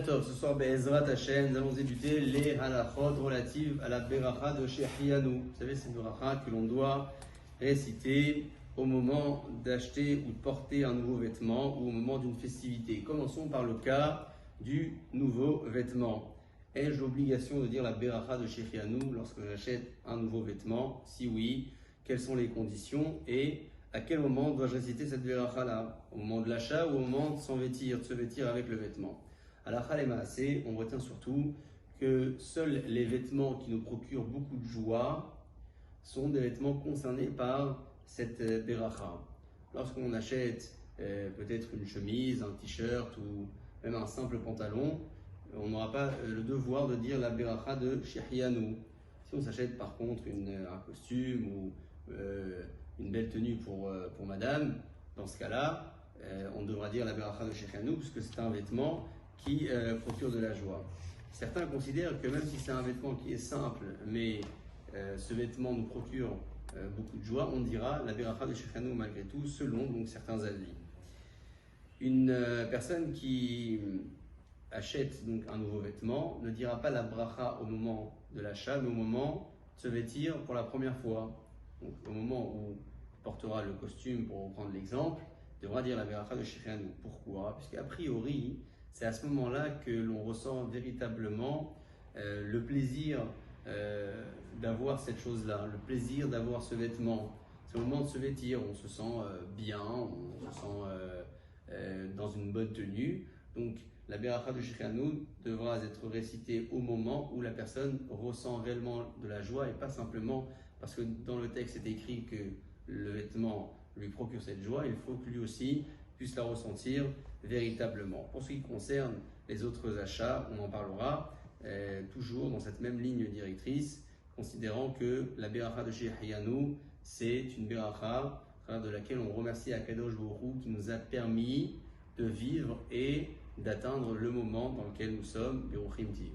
Tov, ce soir, Be'ezrat Hashem, nous allons débuter les halachot relatives à la beracha de Shechianu. Vous savez, c'est une beracha que l'on doit réciter au moment d'acheter ou de porter un nouveau vêtement ou au moment d'une festivité. Commençons par le cas du nouveau vêtement. Ai-je l'obligation de dire la beracha de Shechianu lorsque j'achète un nouveau vêtement? Si oui, quelles sont les conditions et à quel moment dois-je réciter cette beracha-là? Au moment de l'achat ou au moment de s'en vêtir, de se vêtir avec le vêtement? Halakha Lemaaseh, on retient surtout que seuls les vêtements qui nous procurent beaucoup de joie sont des vêtements concernés par cette beracha. Lorsqu'on achète peut-être une chemise, un t-shirt ou même un simple pantalon, on n'aura pas le devoir de dire la beracha de Shechianu. Si on s'achète par contre un costume ou une belle tenue pour madame, dans ce cas-là, on devra dire la beracha de Shechianu puisque c'est un vêtement qui procure de la joie. Certains considèrent que même si c'est un vêtement qui est simple, mais ce vêtement nous procure beaucoup de joie, on dira la beracha de Shechianu malgré tout, selon donc certains avis. Une personne qui achète donc un nouveau vêtement ne dira pas la bracha au moment de l'achat, mais au moment de se vêtir pour la première fois. Donc au moment où il portera le costume, pour reprendre l'exemple, il devra dire la beracha de Shechianu. Pourquoi? Puisqu'a priori, c'est à ce moment-là que l'on ressent véritablement le plaisir d'avoir cette chose-là, le plaisir d'avoir ce vêtement. C'est au moment de se vêtir, on se sent bien, on se sent dans une bonne tenue. Donc la beracha de Shechianu devra être récitée au moment où la personne ressent réellement de la joie et pas simplement parce que dans le texte c'est écrit que le vêtement lui procure cette joie, il faut que lui aussi puisse la ressentir véritablement. Pour ce qui concerne les autres achats, on en parlera toujours dans cette même ligne directrice, considérant que la beracha de Shechianu, c'est une beracha de laquelle on remercie Akadosh Baruch Hu qui nous a permis de vivre et d'atteindre le moment dans lequel nous sommes, Beruchim Tihyu.